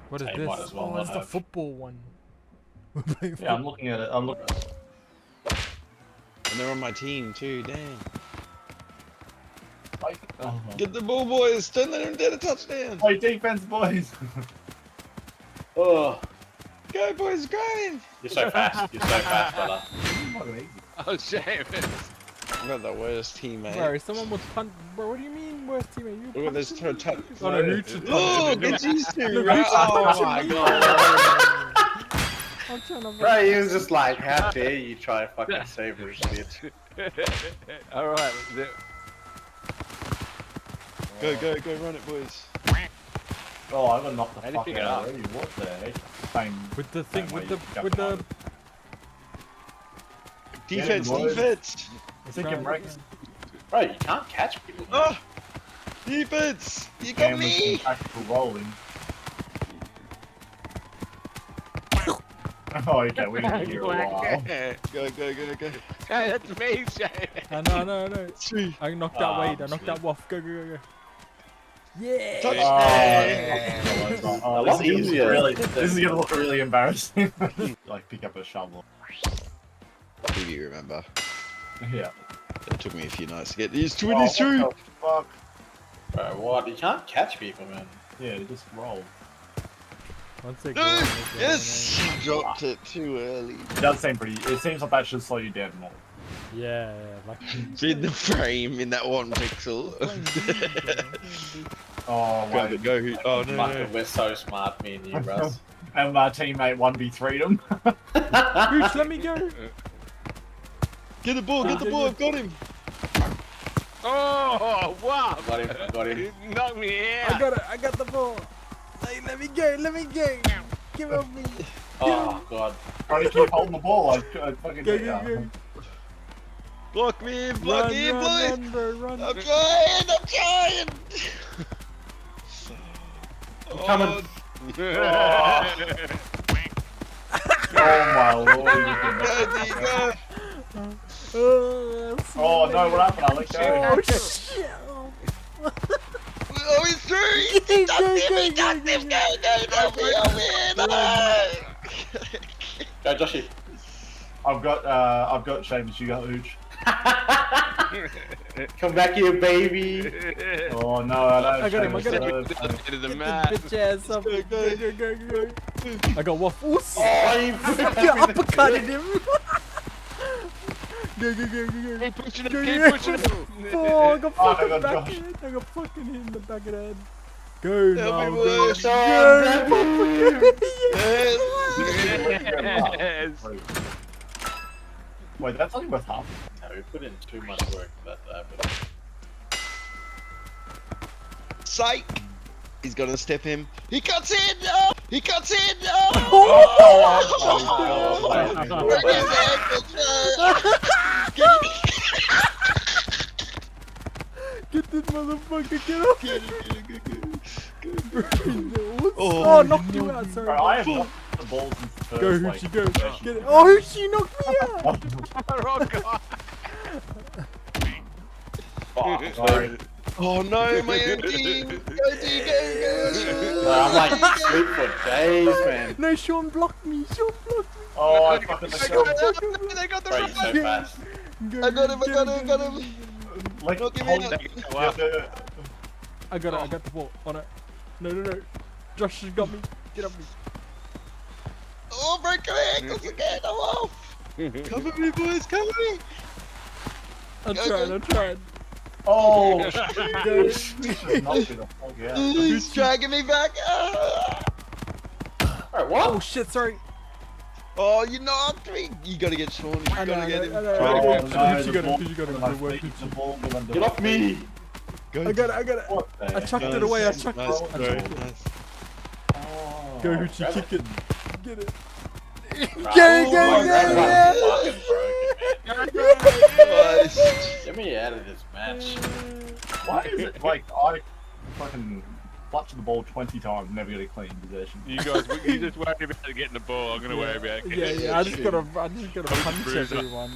What is Hey, this? might as well Oh, not it's the have. football one. Yeah, I'm looking at it. I'm looking. And they're on my team too, dang. Oh. Get the ball, boys! Don't let him get a touchdown! Play defense, boys! Oh, Go, boys, grind! you're so fast. You're so fast, brother. Oh, shame. I got the worst teammate. Bro, someone was punt. Bro, what do you mean worst teammate? You Look at this punching touch. me? Oh no, Hooch is Oh, punching me. get these two! Look, Right? Hooch is Oh punching my me. god! I'm trying to. Bro, he was just like, how dare you try to fucking save her shit. Alright, Go, run it, boys. Oh, I got knocked the How do you fuck pick it out up? already. What the heck? Same. With the thing, same with way the, you with jumped the. Defense, boys. defense! I think it breaks. Bro, you can't catch people. Oh! Defense! You got And with me! some tactical rolling. Oh, okay, we didn't hear a while. Go. Hey, that's me, Shane. No. Three. I knocked out Wade. I knocked out Waff. Go. Yeah. Touchdown! Oh, That's easier. This is gonna look really embarrassing. Like pick up a shovel. Do you remember? Yeah. It took me a few nights to get used to it, Oh, it's true! what the fuck? Bro, what? You can't catch people, man. Yeah, just roll. Once they No! go, Yes! Dropped it too early. It does seem pretty. It seems like that should slow you down more. Yeah, like. In the frame, in that one pixel. Oh, Go, wait. go. Oh, no. Fucking, we're so smart, me and you, bro. And my teammate 1v3'd him. Hooch, let me go. Get the ball, I've got him! Oh, wow. Got him. You knocked me out. I got the ball. Hey, let me go. Give up me. Oh, God. Trying to keep holding the ball. I fucking Go. Block me in, boys! Run, bro, run. I'm trying! I'm coming. Oh my lord. Go. Oh no, what happened? I let go. Oh shit. Oh, he's through! Ducked him! Go, Joshy. I've got Seamus, you got Hooch. Come back here, baby. Oh no, I I got him, Into the Get mat. the bitch ass up. Go. I got waffles. Oh, you Uppercutted him. Go. Keep pushing him, Go. keep pushing him. Oh, I got Oh, I fucking got back Josh. in. I got fucking hit in the back of the head. Go now, Help me, go. boys. Yes. Wait, that's only worth half. No, we put in too much work for that to happen. Psych! He's gonna step him. He cuts in! He cuts in! Get this motherfucker, get up. Oh, knocked you out, sorry. Bro, I have knocked the balls since the first, Go, like, Hoochie, go. session. Get it. Oh, Hoochie knocked me out. Oh, God. Oh, sorry. Oh no, my own team! Go! I'm like sleep for days, man. No, Sean blocked me. Oh, I fucking let go. They got the Bro, you're so fast. Go, I got him! Like, Look at hold me. it. Wow. I got the ball on it. No. Josh has got me. Get up me. Oh, break your ankles again! I'm off! Cover me, boys! Cover me! I'm trying. Oh, Go. shit. Knocked me the fuck out. Who's dragging me back? Bro, what? Oh shit, sorry. Oh, you knocked me! You gotta get Sean. You I know, gotta get him. I know. Oh, Hoochie no, got the him, Hoochie got him. ball- Good work, the Hoochie. ball went under Get off me! Go. I got it. What the I chucked it away. I chucked Nice, it. very nice. Oh. Go, Hoochie, grab kick it. Get it. Bro, Go, my grab go. button's fucking broken, Nice. man. Get me out of this match. Why is it like I fucking clutch the ball 20 times, never get a clean possession? You guys, you just worry about getting the ball. I'm gonna worry about getting Yeah. I just gotta punch bruiser. everyone.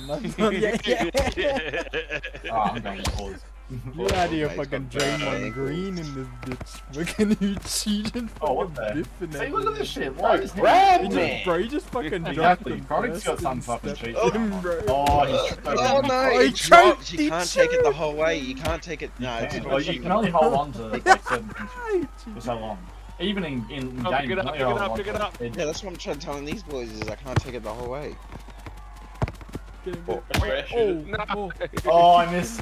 Yeah. Oh, I'm going to pause. Get out of here, He's fucking got bad Draymond ankles. Green in this bitch. Fucking you cheating, Oh, what fucking the? biffing See, look at this shit. Why Bro, is grab He me. just, bro, he just fucking dropped Exactly. him Chronic's got first some and fucking stepped cheats. in, bro. Oh, he's tripped over Oh him. no, Oh, he it's dropped. choked, You he can't take it the choked. whole way. You can't take it. No, it's Well, you pushing. can only hold on to like certain things Ay, for so long. Even in Oh, game, pick it you up, can only pick it hold up, on pick it to up. it. Yeah, that's what I'm trying to tell these boys is I can't take it the whole way. Get him, Oh, get him. shoot No. Oh, Oh, I missed.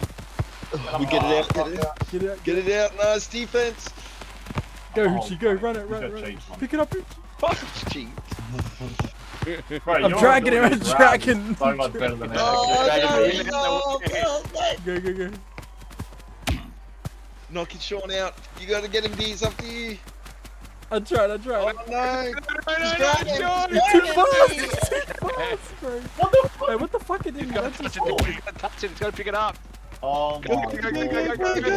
We get it out. Get it out. get it, Get it out. Nice defense. Go, Oh, Hoochie, go, run it, he's run got it, run it. cheats, man. Pick it up, Hoochie. Fuck, cheat. Bro, I'm your dragging him, ability I'm to grab dragging. is So much better than ours. Oh, Dragon no, Ball. no, no. Go, go, go. Knocking Sean out. You gotta get him, D. It's up to you. I tried, I Oh tried. no. He's No, grabbing. Sean. He's too fast, he's too fast, bro. What the fuck? Hey, what the fuck? It didn't He's gotta let touch us it, he's gotta touch it, he's gotta pick it up. Oh Go, my go, god. go, go, go,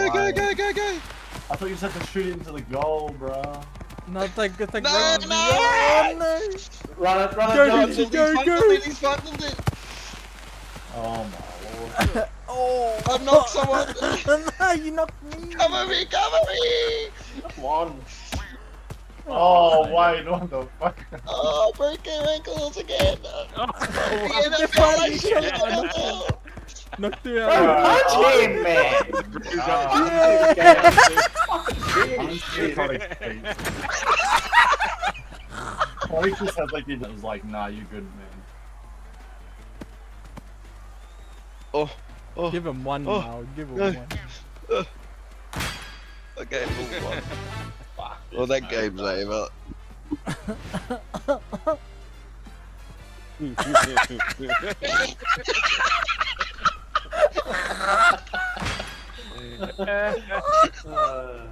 go, go, go, go. I thought you said to shoot it into the goal, bro. No, thank No, rugby. no. Oh, no. Run it, Go, run Hoochie, it, go. He's fondled it. Oh my lord. Oh. I've knocked someone. No, you knocked me. Cover me, cover me. Come on. Oh wait, what the fuck? Oh, break your ankles again. They're fighting each other. I knocked him. Knocked him Bro, out. punch him, man. Chronic's just had like it was like, nah, you're good, man. Oh, oh. Give him one Oh. now. Give him No. one. Okay, move on. Well, that game's over. Uh,